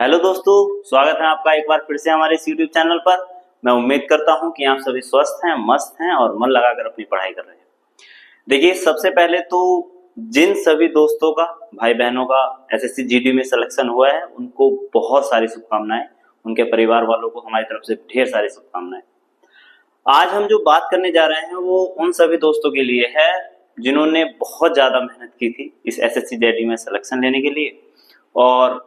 Hello दोस्तों, स्वागत है आपका एक बार फिर से हमारे इस YouTube चैनल पर। मैं उम्मीद करता हूं कि आप सभी स्वस्थ हैं, मस्त हैं और मन लगाकर अपनी पढ़ाई कर रहे हैं। देखिए, सबसे पहले तो जिन सभी दोस्तों का, भाई बहनों का एसएससी जीडी में सिलेक्शन हुआ है, उनको बहुत सारी शुभकामनाएं। उनके परिवार वालों को हमारी तरफ से ढेर सारी शुभकामनाएं। आज हम जो बात करने जा रहे हैं वो उन सभी दोस्तों के लिए है जिन्होंने बहुत ज्यादा मेहनत की थी इस एसएससी जीडी में सिलेक्शन लेने के लिए और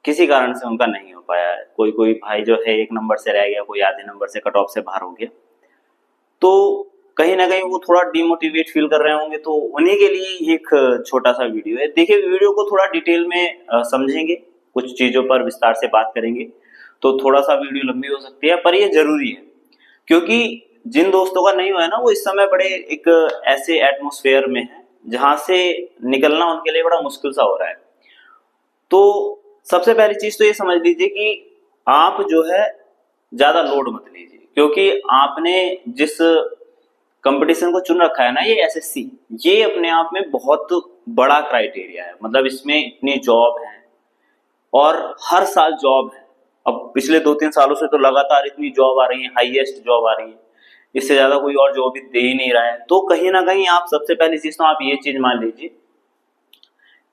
किसी कारण से उनका नहीं हो पाया है। कोई कोई भाई जो है 1 नंबर से रह गया, कोई आधे नंबर से कट ऑफ से बाहर हो गया, तो कहीं ना कहीं वो थोड़ा डिमोटिवेट फील कर रहे होंगे। तो उन्हीं के लिए एक छोटा सा वीडियो है। देखिए, वीडियो को थोड़ा डिटेल में समझेंगे, कुछ चीजों पर विस्तार से बात करेंगे, तो थोड़ा सा वीडियो लंबी हो सकती है, पर ये जरूरी है क्योंकि जिन दोस्तों का नहीं हुआ है ना, वो इस समय बड़े एक ऐसे एटमोस्फेयर में है जहां से निकलना उनके लिए बड़ा मुश्किल सा हो रहा है। तो सबसे पहली चीज तो ये समझ लीजिए कि आप जो है ज्यादा लोड मत लीजिए, क्योंकि आपने जिस कंपटीशन को चुन रखा है ना, ये एसएससी, ये अपने आप में बहुत बड़ा क्राइटेरिया है। मतलब इसमें इतनी जॉब है और हर साल जॉब है। अब पिछले 2-3 सालों से तो लगातार इतनी जॉब आ रही है, हाईएस्ट जॉब आ रही है, इससे ज्यादा कोई और जॉब भी दे ही नहीं रहा है। तो कहीं ना कहीं आप सबसे पहली चीज तो आप ये चीज मान लीजिए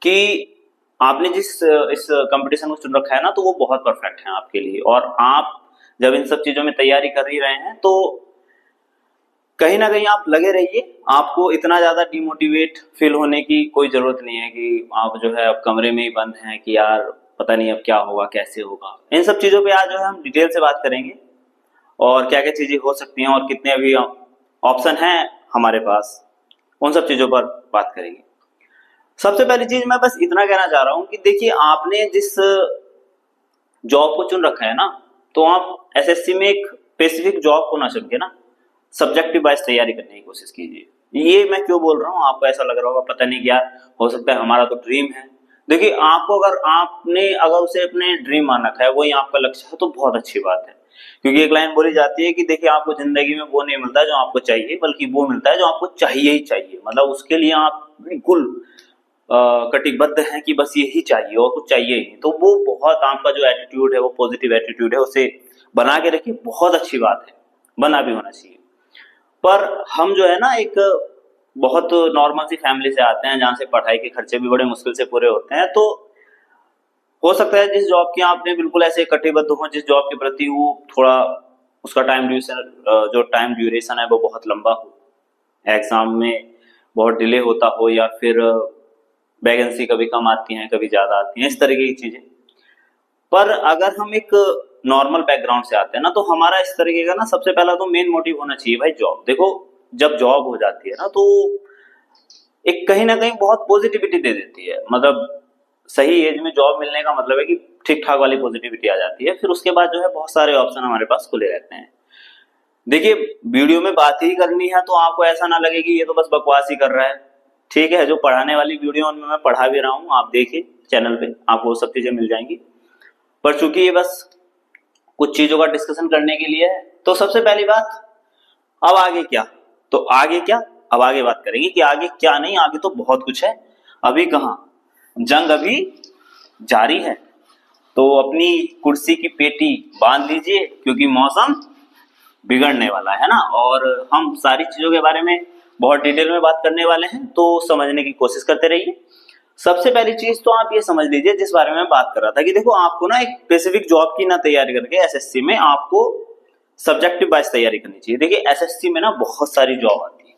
कि आपने जिस इस कंपटीशन को चुन रखा है ना, तो वो बहुत परफेक्ट है आपके लिए। और आप जब इन सब चीजों में तैयारी कर ही रहे हैं तो कहीं ना कहीं आप लगे रहिए। आपको इतना ज्यादा डिमोटिवेट फील होने की कोई जरूरत नहीं है कि आप जो है अब कमरे में ही बंद हैं कि यार पता नहीं अब क्या होगा, कैसे होगा। इन सब चीजों पे आज जो है हम डिटेल से बात करेंगे और क्या क्या चीजें हो सकती हैं और कितने अभी ऑप्शन हैं हमारे पास, उन सब चीजों पर बात करेंगे। सबसे पहली चीज मैं बस इतना कहना चाह रहा हूं कि देखिए, आपने जिस जॉब को चुन रखा है ना, तो आप एसएससी में एक स्पेसिफिक जॉब को ना चुन के ना सब्जेक्टिव वाइज तैयारी करने की कोशिश कीजिए। ये मैं क्यों बोल रहा हूँ, आपको ऐसा लग रहा होगा पता नहीं क्या हो सकता है, हमारा तो ड्रीम है। देखिए, आपको अगर उसे अपने ड्रीम मान रखा है, वही आपका लक्ष्य है, तो बहुत अच्छी बात है। क्योंकि एक लाइन बोली जाती है कि देखिए, आपको जिंदगी में वो नहीं मिलता जो आपको चाहिए, बल्कि वो मिलता है जो आपको चाहिए ही चाहिए। मतलब उसके लिए आप बिल्कुल कटिबद्ध हैं कि बस यही चाहिए और कुछ चाहिए ही नहीं। तो वो बहुत आपका जो एटीट्यूड है, वो पॉजिटिव एटीट्यूड है, उसे बना के रखिए। बहुत अच्छी बात है, बना भी होना चाहिए। पर हम जो है ना, एक बहुत नॉर्मल सी फैमिली से आते हैं जहां से पढ़ाई के खर्चे भी बड़े मुश्किल से पूरे होते हैं। तो हो सकता है जिस जॉब की आपने बिल्कुल ऐसे कटिबद्ध हो, जिस जॉब के प्रति वो थोड़ा उसका टाइम ड्यूरेशन है वो बहुत लंबा हो, एग्जाम में बहुत डिले होता हो, या फिर वैकेंसी कभी कम आती हैं, कभी ज्यादा आती हैं, इस तरीके की चीजें। पर अगर हम एक नॉर्मल बैकग्राउंड से आते हैं ना, तो हमारा इस तरीके का ना सबसे पहला तो मेन मोटिव होना चाहिए भाई जॉब। देखो, जब जॉब हो जाती है ना, तो एक कहीं ना कहीं बहुत पॉजिटिविटी दे देती है। मतलब सही एज में जॉब मिलने का मतलब है कि ठीक ठाक वाली पॉजिटिविटी आ जाती है। फिर उसके बाद जो है बहुत सारे ऑप्शन हमारे पास खुले रहते हैं। देखिए, वीडियो में बात ही करनी है तो आपको ऐसा ना लगे कि ये तो बस बकवास ही कर रहा है। ठीक है, जो पढ़ाने वाली वीडियो उनमें मैं पढ़ा भी रहा हूँ, आप देखिए चैनल पे, आपको वो सब चीजें मिल जाएंगी। पर चूंकि ये बस कुछ चीजों का डिस्कशन करने के लिए है, तो सबसे पहली बात, अब आगे क्या, तो आगे क्या, अब आगे बात करेंगे कि आगे क्या नहीं, आगे तो बहुत कुछ है। अभी कहाँ, जंग अभी जारी है। तो अपनी कुर्सी की पेटी बांध लीजिए, क्योंकि मौसम बिगड़ने वाला है ना। और हम सारी चीजों के बारे में बहुत डिटेल में बात करने वाले हैं, तो समझने की कोशिश करते रहिए। सबसे पहली चीज तो आप ये समझ लीजिए, जिस बारे में मैं बात कर रहा था, कि देखो, आपको ना एक स्पेसिफिक जॉब की ना तैयारी करके एसएससी में आपको सब्जेक्टिव वाइज तैयारी करनी चाहिए। देखिए, एसएससी में ना बहुत सारी जॉब आती है।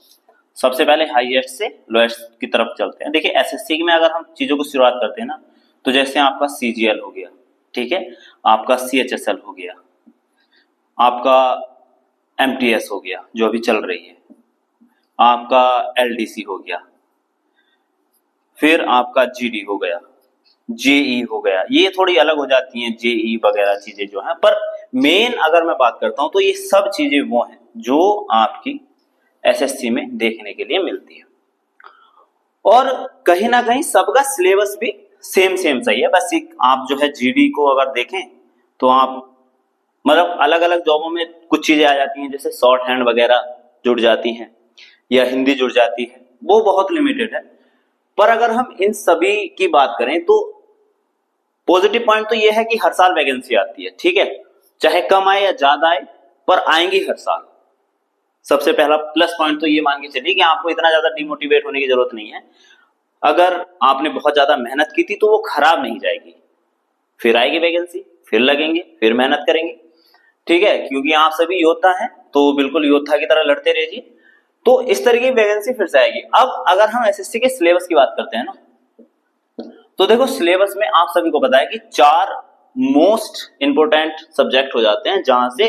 सबसे पहले हाईएस्ट से लोएस्ट की तरफ चलते हैं। देखिए, एसएससी में अगर हम चीजों को शुरुआत करते हैं ना, तो जैसे आपका सीजीएल हो गया, ठीक है, आपका सीएचएसएल हो गया, आपका एमटीएस हो गया जो अभी चल रही है, आपका एलडीसी हो गया, फिर आपका जीडी हो गया, जेई हो गया। ये थोड़ी अलग हो जाती हैं जेई वगैरह चीजें जो हैं, पर मेन अगर मैं बात करता हूं तो ये सब चीजें वो हैं जो आपकी एसएससी में देखने के लिए मिलती है। और कहीं ना कहीं सबका सिलेबस भी सेम सेम सही है। बस एक आप जो है जीडी को अगर देखें तो आप मतलब अलग अलग जॉबों में कुछ चीजें आ जाती हैं, जैसे शॉर्ट हैंड वगैरह जुड़ जाती हैं या हिंदी जुड़ जाती है, वो बहुत लिमिटेड है। पर अगर हम इन सभी की बात करें तो पॉजिटिव पॉइंट तो ये है कि हर साल वैकेंसी आती है, ठीक है, चाहे कम आए या ज्यादा आए पर आएंगी हर साल। सबसे पहला प्लस पॉइंट तो ये मान के चलिए कि आपको इतना ज्यादा डिमोटिवेट होने की जरूरत नहीं है। अगर आपने बहुत ज्यादा मेहनत की थी तो वो खराब नहीं जाएगी, फिर आएगी वैकेंसी, फिर लगेंगे, फिर मेहनत करेंगे, ठीक है, क्योंकि आप सभी योद्धा हैं तो बिल्कुल योद्धा की तरह लड़ते रहिए। तो इस तरह की वैकेंसी फिर से आएगी। अब अगर हम एसएससी के सिलेबस की बात करते हैं ना, तो देखो सिलेबस में आप सभी को पता है कि 4 मोस्ट इंपोर्टेंट सब्जेक्ट हो जाते हैं जहां से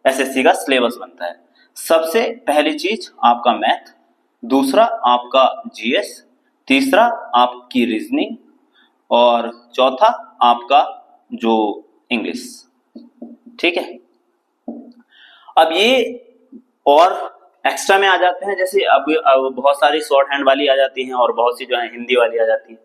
एसएससी का सिलेबस बनता है। सबसे पहली चीज आपका मैथ, दूसरा आपका जीएस, तीसरा आपकी रीजनिंग और चौथा आपका जो इंग्लिश, ठीक है। अब ये और एक्स्ट्रा में आ जाते हैं, जैसे अब बहुत सारी शॉर्ट हैंड वाली आ जाती हैं और बहुत सी जो है हिंदी वाली आ जाती है,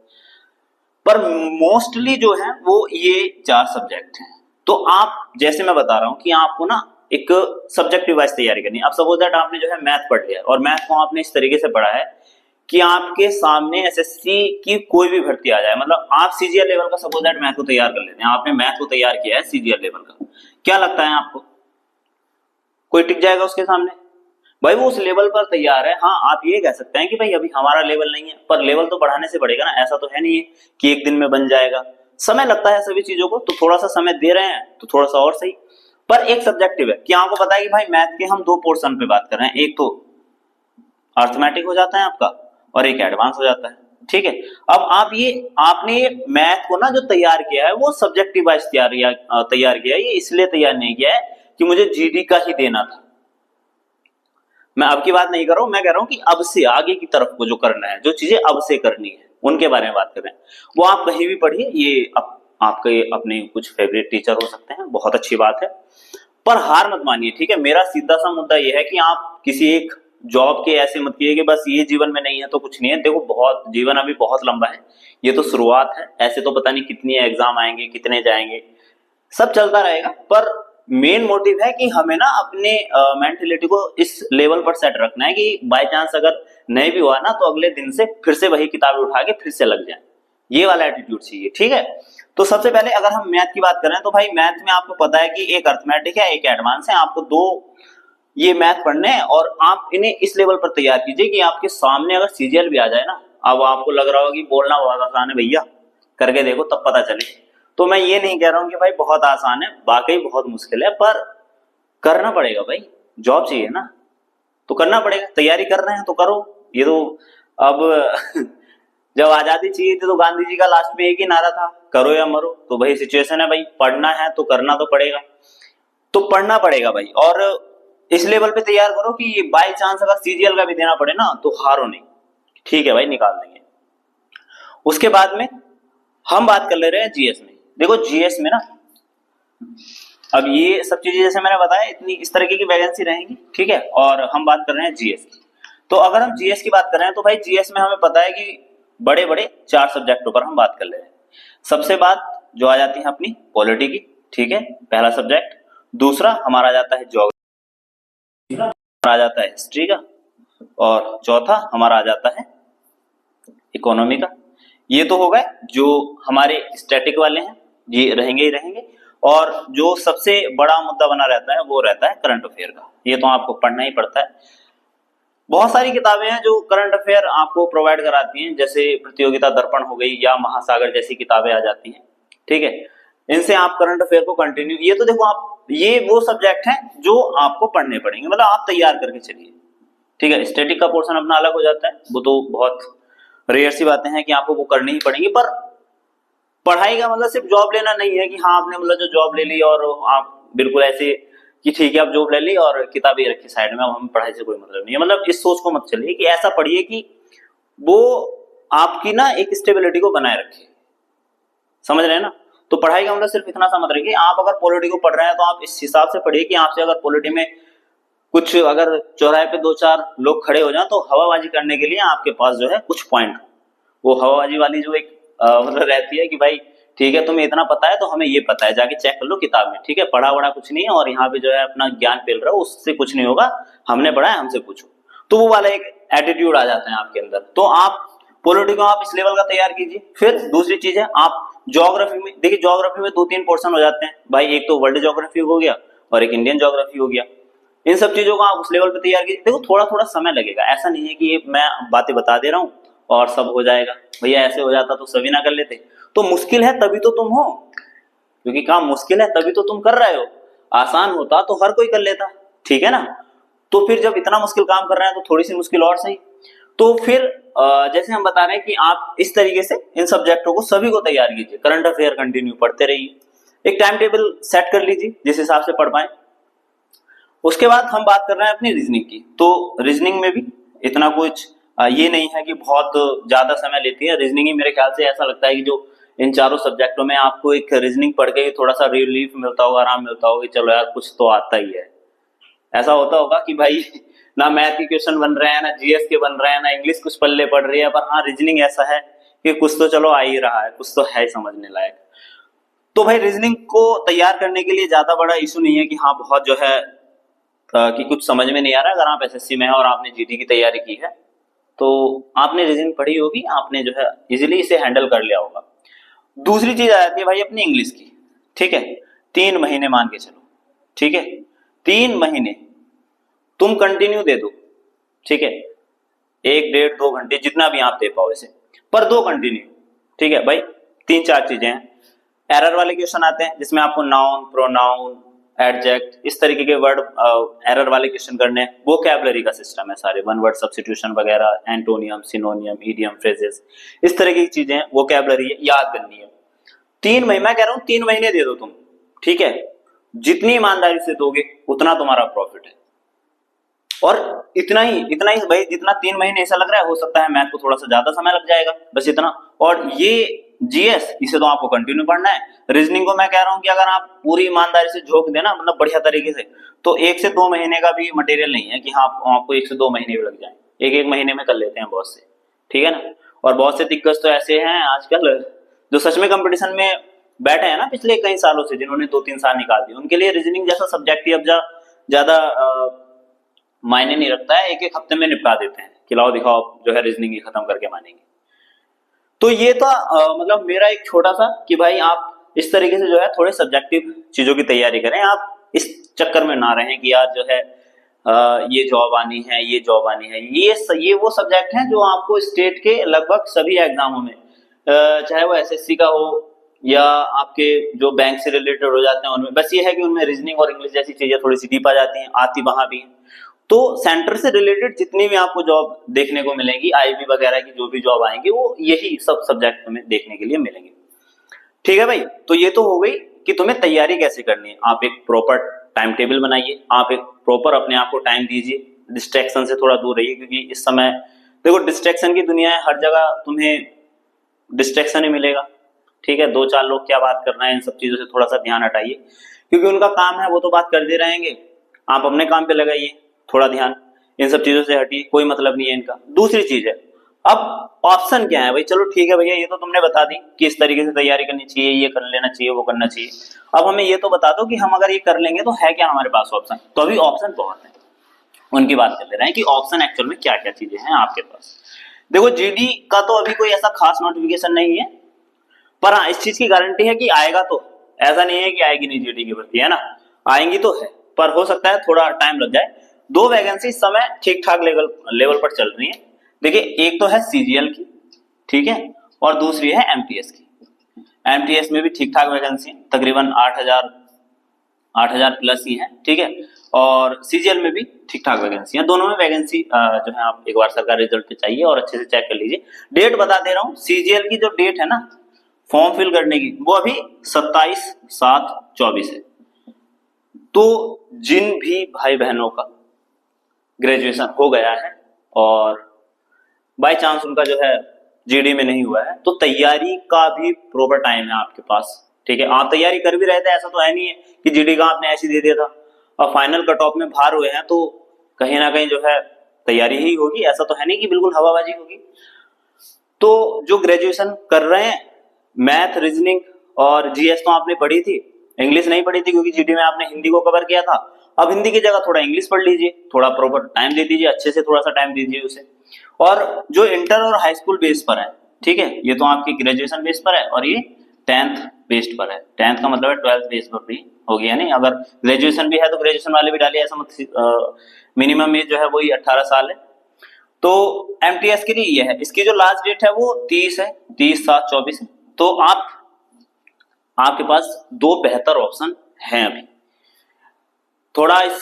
पर मोस्टली जो है वो ये 4 सब्जेक्ट हैं। तो आप जैसे मैं बता रहा हूं कि आपको ना एक सब्जेक्टिव वाइज तैयारी करनी है। अब सपोज दैट आपने जो है मैथ पढ़ लिया और मैथ को आपने इस तरीके से पढ़ा है कि आपके सामने एसएससी की कोई भी भर्ती आ जाए, मतलब आप सीजीएल लेवल का सपोज दैट मैथ को तैयार कर लेते हैं, आपने मैथ को तैयार किया है सीजीएल लेवल का, क्या लगता है आपको कोई टिक जाएगा उसके सामने? भाई वो उस लेवल पर तैयार है। हाँ, आप ये कह सकते हैं कि भाई अभी हमारा लेवल नहीं है, पर लेवल तो बढ़ाने से बढ़ेगा ना, ऐसा तो है नहीं है कि एक दिन में बन जाएगा, समय लगता है सभी चीजों को, तो थोड़ा सा समय दे रहे हैं तो थोड़ा सा और सही। पर एक सब्जेक्टिव है कि आपको पता है कि भाई मैथ के हम 2 पोर्शन पे बात कर रहे हैं, एक तो अर्थमेटिक हो जाता है आपका और एक एडवांस हो जाता है, ठीक है। अब आपने मैथ को ना जो तैयार किया है वो सब्जेक्टिव वाइज तैयार किया है, ये इसलिए तैयार नहीं किया है कि मुझे जीडी का ही देना था। मैं अब की बात नहीं कर रहा हूं, मैं कह रहा हूं कि अब से आगे की तरफ को जो करना है, जो चीजें अब से करनी है उनके बारे में बात कर रहे हैं। वो आप कहीं भी पढ़िए, ये आपके अपने कुछ फेवरेट टीचर हो सकते हैं, बहुत अच्छी बात है, पर हार मत मानिए, ठीक है। मेरा सीधा सा मुद्दा ये है कि आप किसी एक जॉब के ऐसे मत कीजिए कि बस ये जीवन में नहीं है तो कुछ नहीं है। देखो बहुत जीवन अभी बहुत लंबा है, ये तो शुरुआत है, ऐसे तो पता नहीं कितनी एग्जाम आएंगे, कितने जाएंगे, सब चलता रहेगा, पर मेन मोटिव है कि हमें ना अपने मेंटेलिटी को इस लेवल पर सेट रखना है कि बाय चांस अगर नहीं भी हुआ ना तो अगले दिन से फिर से वही किताबें उठा के फिर से लग जाए, ये वाला एटीट्यूड चाहिए, ठीक है। तो सबसे पहले अगर हम मैथ की बात करें तो भाई मैथ में आपको पता है कि एक अर्थमेटिक है, एक एडवांस है, आपको 2 ये मैथ पढ़ने हैं और आप इन्हें इस लेवल पर तैयार कीजिए कि आपके सामने अगर सीजीएल भी आ जाए ना, अब आपको लग रहा होगा कि बोलना बहुत आसान है भैया, करके देखो तब पता चले। तो मैं ये नहीं कह रहा हूं कि भाई बहुत आसान है, वाकई बहुत मुश्किल है, पर करना पड़ेगा भाई, जॉब चाहिए ना तो करना पड़ेगा, तैयारी कर रहे हैं तो करो। ये तो अब जब आजादी चाहिए थी तो गांधी जी का लास्ट में एक ही नारा था, करो या मरो, तो भाई सिचुएशन है भाई, पढ़ना है तो करना तो पड़ेगा, तो पढ़ना पड़ेगा भाई। और इस लेवल पे तैयार करो कि बाय चांस अगर सीजीएल का भी देना पड़े ना तो हारो नहीं, ठीक है भाई, निकाल देंगे। उसके बाद में हम बात कर ले रहे हैं जीएस में। देखो जीएस में ना अब ये सब चीजें जैसे मैंने बताया इतनी इस तरीके की वैकेंसी रहेंगी, ठीक है, और हम बात कर रहे हैं जीएस की। तो अगर हम जीएस की बात कर रहे हैं तो भाई जीएस में हमें पता है कि बड़े बड़े 4 सब्जेक्टों पर हम बात कर ले रहे हैं। सबसे बात जो आ जाती है अपनी पॉलिटी की, ठीक है, पहला सब्जेक्ट। दूसरा हमारा आ जाता है ज्योग्राफी, आ जाता है हिस्ट्री का, और चौथा हमारा आ जाता है इकोनॉमी का। ये तो हो गए जो हमारे स्टैटिक वाले हैं, ये रहेंगे ही रहेंगे। और जो सबसे बड़ा मुद्दा बना रहता है वो रहता है करंट अफेयर का, ये तो आपको पढ़ना ही पड़ता है। बहुत सारी किताबें हैं जो करंट अफेयर आपको प्रोवाइड कराती हैं, जैसे प्रतियोगिता दर्पण हो गई या महासागर जैसी किताबें आ जाती हैं, ठीक है। इनसे आप करंट अफेयर को कंटिन्यू, ये तो देखो आप, ये वो सब्जेक्ट हैं जो आपको पढ़ने पड़ेंगे, मतलब आप तैयार करके चलिए, ठीक है। स्टैटिक का पोर्शन अपना अलग हो जाता है, वो तो बहुत रेयर सी बातें हैं कि आपको वो करनी ही पड़ेंगी। पर पढ़ाई का मतलब सिर्फ जॉब लेना नहीं है कि हाँ आपने मतलब जो जॉब ले ली और आप बिल्कुल ऐसे कि ठीक है आप जॉब ले ली और किताबें रखी साइड में, अब हम पढ़ाई से कोई मतलब नहीं है, मतलब इस सोच को मत चलिए कि ऐसा पढ़िए कि वो आपकी ना एक स्टेबिलिटी को बनाए रखे, समझ रहे हैं ना। तो पढ़ाई का मतलब सिर्फ इतना सा मत रखिए, आप अगर पॉलिटी को पढ़ रहे हैं तो आप इस हिसाब से पढ़िए कि आपसे अगर पॉलिटी में कुछ अगर चौराहे पे 2-4 लोग खड़े हो जाए तो हवाबाजी करने के लिए आपके पास जो है कुछ पॉइंट, वो हवाबाजी वाली जो एक मतलब रहती है कि भाई ठीक है तुम्हें इतना पता है तो हमें ये पता है, जाके चेक कर लो किताब में, ठीक है, पढ़ा वढ़ा कुछ नहीं है और यहाँ पे जो है अपना ज्ञान पेल रहा हो, उससे कुछ नहीं होगा, हमने पढ़ा है हमसे पूछो। तो वो वाला एक एटीट्यूड आ जाता है आपके अंदर। तो आप पॉलिटी को आप इस लेवल का तैयार कीजिए। फिर दूसरी चीज है आप ज्योग्राफी में, देखिए ज्योग्राफी में 2-3 पोर्शन हो जाते हैं भाई, एक तो वर्ल्ड ज्योग्राफी हो गया और एक इंडियन ज्योग्राफी हो गया। इन सब चीजों को आप उस लेवल पे तैयार कीजिए। देखो थोड़ा थोड़ा समय लगेगा, ऐसा नहीं है कि ये मैं बातें बता दे रहा हूँ और सब हो जाएगा। भैया ऐसे हो जाता तो सभी ना कर लेते। तो मुश्किल है तभी तो तुम हो, क्योंकि काम मुश्किल है तभी तो तुम कर रहे हो। आसान होता तो हर कोई कर लेता, ठीक है ना। तो फिर जब इतना मुश्किल काम कर रहे हैं तो थोड़ी सी मुश्किल और सही। तो फिर जैसे हम बता रहे हैं कि आप इस तरीके से इन सब्जेक्टों को सभी को तैयार कीजिए। करंट अफेयर कंटिन्यू पढ़ते रहिए, एक टाइम टेबल सेट कर लीजिए जिस हिसाब से पढ़ पाए। उसके बाद हम बात कर रहे हैं अपनी रीजनिंग की। तो रीजनिंग में भी इतना कुछ ये नहीं है कि बहुत ज्यादा समय लेती है। रीजनिंग ही मेरे ख्याल से ऐसा लगता है कि जो इन चारों सब्जेक्टों में आपको एक रीजनिंग पढ़ के थोड़ा सा रिलीफ मिलता होगा, आराम मिलता होगा, चलो यार कुछ तो आता ही है। ऐसा होता होगा कि भाई ना मैथ के क्वेश्चन बन रहे हैं, ना जीएस के बन रहे हैं, ना इंग्लिश कुछ पल्ले पड़ रही है, पर हाँ रीजनिंग ऐसा है कि कुछ तो चलो आ ही रहा है, कुछ तो है समझने लायक। तो भाई रीजनिंग को तैयार करने के लिए ज्यादा बड़ा इशू नहीं है कि हाँ बहुत जो है कि कुछ समझ में नहीं आ रहा। अगर आप एसएससी में है और आपने जीडी की तैयारी की है तो आपने रीजनिंग पढ़ी होगी, आपने जो है इजीली इसे हैंडल कर लिया होगा। दूसरी चीज आ जाती है भाई अपनी इंग्लिश की, ठीक है। 3 महीने मान के चलो, ठीक है, 3 महीने तुम कंटिन्यू दे दो, ठीक है, 1-1.5-2 घंटे जितना भी आप दे पाओ इसे, पर 2 कंटिन्यू, ठीक है भाई। 3-4 चीजें हैं। एरर वाले क्वेश्चन आते हैं जिसमें आपको नाउन, प्रोनाउन, एडजेक्ट इस तरीके के वर्ड एरर वाले क्वेश्चन करने हैं। वोकैबुलरी का सिस्टम है सारे, वन वर्ड सब्स्टिट्यूशन वगैरह, एंटोनियम, सिनोनियम, इडियम, फ्रेजेस, इस तरीके की चीजें वोकैबुलरी है, याद करनी है। 3 महीने, मैं कह रहा हूं 3 महीने दे दो तुम, ठीक है। जितनी ईमानदारी से दोगे उतना तुम्हारा प्रॉफिट है। और इतना ही भाई, जितना 3 महीने ऐसा लग रहा है, हो सकता है मैथ को थोड़ा सा ज्यादा समय लग जाएगा, बस इतना। और ये जीएस इसे तो आपको कंटिन्यू पढ़ना है। रीजनिंग को मैं कह रहा हूं कि अगर आप पूरी ईमानदारी से झोंक देना, मतलब बढ़िया तरीके से, तो 1 से 2 महीने का भी मटेरियल नहीं है कि हाँ आपको 1 से 2 महीने भी लग जाए। एक महीने में कर लेते हैं बहुत से, ठीक है ना। और बहुत से दिग्गज तो ऐसे हैं आजकल जो सच में कंपटीशन में बैठे हैं ना पिछले कई सालों से, जिन्होंने 2-3 साल निकाल दिए, उनके लिए रीजनिंग जैसा सब्जेक्ट ही अब ज्यादा मायने नहीं रखता है। एक हफ्ते में निपटा देते हैं कि लाओ दिखाओ जो है रीजनिंग ही खत्म करके मानेंगे। तो ये था मतलब मेरा एक छोटा सा कि भाई आप इस तरीके से जो है थोड़े सब्जेक्टिव चीजों की तैयारी करें। आप इस चक्कर में ना रहें कि यार जो है ये जॉब आनी है, ये जॉब आनी है। ये वो सब्जेक्ट हैं जो आपको स्टेट के लगभग सभी एग्जामों में, चाहे वो एसएससी का हो या आपके जो बैंक से रिलेटेड हो जाते हैं उनमें, बस ये है कि उनमें रीजनिंग और इंग्लिश जैसी चीजें थोड़ी सी डीप आ जाती हैं, आती वहां भी। तो सेंटर से रिलेटेड जितनी भी आपको जॉब देखने को मिलेंगी, आईबी वगैरह की जो भी जॉब आएंगी, वो यही सब सब्जेक्ट में देखने के लिए मिलेंगे, ठीक है भाई। तो ये तो हो गई कि तुम्हें तैयारी कैसे करनी है। आप एक प्रॉपर टाइम टेबल बनाइए, आप एक प्रॉपर अपने आप को टाइम दीजिए, डिस्ट्रैक्शन से थोड़ा दूर रहिए, क्योंकि इस समय देखो डिस्ट्रैक्शन की दुनिया है, हर जगह तुम्हें डिस्ट्रैक्शन ही मिलेगा, ठीक है। 2-4 लोग क्या बात कर रहे हैं, इन सब चीजों से थोड़ा सा ध्यान हटाइए, क्योंकि उनका काम है वो तो बात कर दे रहेंगे, आप अपने काम पे लगाइए थोड़ा ध्यान, इन सब चीजों से हटिए, कोई मतलब नहीं है इनका। दूसरी चीज है, अब ऑप्शन क्या है भाई। चलो ठीक है भैया, ये तो तुमने बता दी कि इस तरीके से तैयारी करनी चाहिए, ये कर लेना चाहिए, वो करना चाहिए। अब हमें ये तो बता दो कि हम अगर ये कर लेंगे तो है क्या हमारे पास ऑप्शन। तो अभी ऑप्शन बहुत है, उनकी बात कर ले रहे हैं कि ऑप्शन एक्चुअल में क्या क्या चीजें हैं आपके पास। देखो जीडी का तो अभी कोई ऐसा खास नोटिफिकेशन नहीं है, पर हाँ इस चीज की गारंटी है कि आएगा। तो ऐसा नहीं है कि आएगी नहीं जीडी की भर्ती, है ना, आएंगी तो है, पर हो सकता है थोड़ा टाइम लग जाए। 2 वैकेंसी इस समय ठीक ठाक लेवल पर चल रही है। देखिए एक तो है सीजीएल की, ठीक है, और दूसरी है एमटीएस की। एमटीएस में भी ठीक ठाक वैकेंसी है, तकरीबन 8,000 प्लस ही है, ठीक है। और सीजीएल में भी ठीक ठाक वैकेंसी है। दोनों में वैकेंसी जो है आप एक बार सरकार रिजल्ट पे चाहिए और अच्छे से चेक कर लीजिए। डेट बता दे रहा हूँ, सीजीएल की जो डेट है ना फॉर्म फिल करने की, वो अभी 27/7/24 है। तो जिन भी भाई बहनों का ग्रेजुएशन हो गया है और बाय चांस उनका जो है जीडी में नहीं हुआ है, तो तैयारी का भी प्रॉपर टाइम है आपके पास, ठीक है। आप तैयारी कर भी रहे थे, ऐसा तो है नहीं है कि जीडी का आपने ऐसे दे दिया था और फाइनल कट ऑफ में बाहर हुए हैं तो कहीं ना कहीं जो है तैयारी ही होगी, ऐसा तो है नहीं कि बिल्कुल हवाबाजी होगी। तो जो ग्रेजुएशन कर रहे हैं, मैथ, रीजनिंग और जीएस तो आपने पढ़ी थी, इंग्लिश नहीं पढ़ी थी क्योंकि जीडी में आपने हिंदी को कवर किया था, अब हिंदी की जगह थोड़ा इंग्लिश पढ़ लीजिए, थोड़ा प्रॉपर टाइम दे दीजिए, अच्छे से थोड़ा सा टाइम दीजिए उसे। और जो इंटर और हाई स्कूल बेस पर है, ठीक है, ये तो आपकी ग्रेजुएशन बेस पर है, और ये 10th बेस्ड पर है। 10th का मतलब है 12th बेस पर भी हो गया, नहीं अगर ग्रेजुएशन भी है तो ग्रेजुएशन वाले भी डालिए, ऐसा मत, मिनिमम एज जो है वही 18 साल है। तो एमटीएस के लिए ये है, इसकी जो लास्ट डेट है वो 30 है, 30/7/24 है। तो आपके पास दो बेहतर ऑप्शन हैं अभी। थोड़ा इस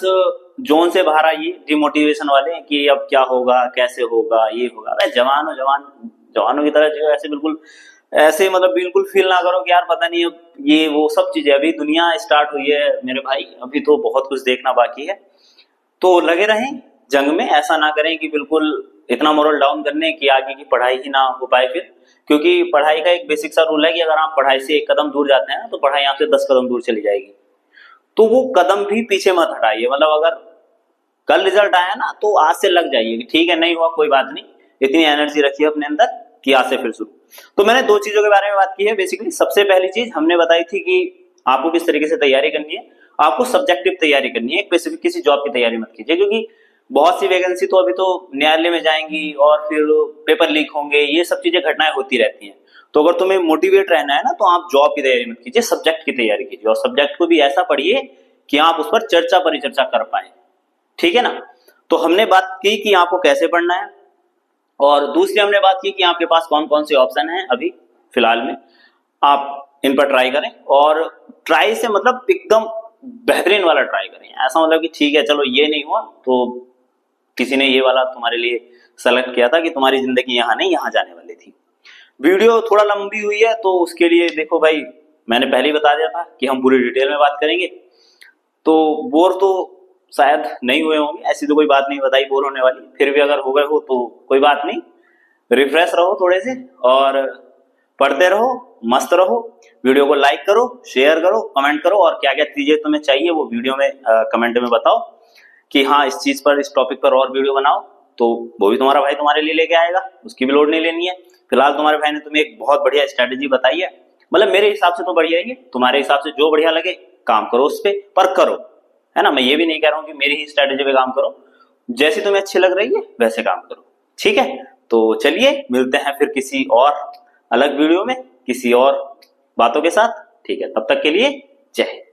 जोन से बाहर आइए, डिमोटिवेशन वाले कि अब क्या होगा, कैसे होगा, ये होगा। अरे जवान हो, जवानों की तरह जो ऐसे बिल्कुल ऐसे मतलब बिल्कुल फील ना करो कि यार पता नहीं अब ये वो सब चीजें, अभी दुनिया स्टार्ट हुई है मेरे भाई, अभी तो बहुत कुछ देखना बाकी है। तो लगे रहें जंग में, ऐसा ना करें कि बिल्कुल इतना मोरल डाउन करने कि आगे की पढ़ाई ही ना हो पाए फिर। क्योंकि पढ़ाई का एक बेसिक सा रूल है कि अगर आप पढ़ाई से एक कदम दूर जाते हैं ना, तो पढ़ाई आपसे 10 कदम दूर चली जाएगी। तो वो कदम भी पीछे मत हटाइए, मतलब अगर कल रिजल्ट आया ना तो आज से लग जाइए कि ठीक है नहीं हुआ कोई बात नहीं, इतनी एनर्जी रखिए अपने अंदर कि आज से फिर शुरू। तो मैंने दो चीजों के बारे में बात की है बेसिकली। सबसे पहली चीज हमने बताई थी कि आपको किस तरीके से तैयारी करनी है, आपको सब्जेक्टिव तैयारी करनी है, स्पेसिफिक किसी जॉब की तैयारी मत कीजिए, क्योंकि बहुत सी वैकेंसी तो अभी तो न्यायालय में जाएंगी और फिर पेपर लीक होंगे, ये सब चीजें घटनाएं होती रहती हैं। तो अगर तुम्हें मोटिवेट रहना है ना, तो आप जॉब की तैयारी मत कीजिए, सब्जेक्ट की तैयारी कीजिए, और सब्जेक्ट को भी ऐसा पढ़िए कि आप उस पर चर्चा परिचर्चा कर पाए, ठीक है ना। तो हमने बात की कि आपको कैसे पढ़ना है, और दूसरी हमने बात की कि आपके पास कौन कौन से ऑप्शन हैं अभी फिलहाल में, आप इन पर ट्राई करें। और ट्राई से मतलब एकदम बेहतरीन वाला ट्राई करें, ऐसा मतलब कि ठीक है चलो ये नहीं हुआ तो किसी ने ये वाला तुम्हारे लिए सेलेक्ट किया था कि तुम्हारी जिंदगी यहाँ नहीं यहाँ जाने वाली थी। वीडियो थोड़ा लंबी हुई है तो उसके लिए देखो भाई, मैंने पहले ही बता दिया था कि हम पूरी डिटेल में बात करेंगे, तो बोर तो शायद नहीं हुए होंगे, ऐसी तो कोई बात नहीं बताई बोर होने वाली। फिर भी अगर हो गए हो तो कोई बात नहीं, रिफ्रेश रहो थोड़े से और पढ़ते रहो, मस्त रहो। वीडियो को लाइक करो, शेयर करो, कमेंट करो, और क्या क्या चीजें तुम्हें चाहिए वो वीडियो में कमेंट में बताओ कि हाँ इस चीज पर, इस टॉपिक पर और वीडियो बनाओ, तो वो भी तुम्हारा भाई तुम्हारे लिए लेके आएगा, उसकी भी लोड नहीं लेनी है। फिलहाल तुम्हारे भाई ने तुम्हें एक बहुत बढ़िया स्ट्रेटेजी बताई है, मतलब मेरे हिसाब से तो बढ़िया ही है, तुम्हारे हिसाब से जो बढ़िया लगे काम करो उस पर करो, है ना। मैं ये भी नहीं कह रहा हूँ कि मेरी ही स्ट्रेटेजी पे काम करो, जैसी तुम्हें अच्छी लग रही है वैसे काम करो, ठीक है। तो चलिए मिलते हैं फिर किसी और अलग वीडियो में, किसी और बातों के साथ, ठीक है। तब तक के लिए जय हिंद।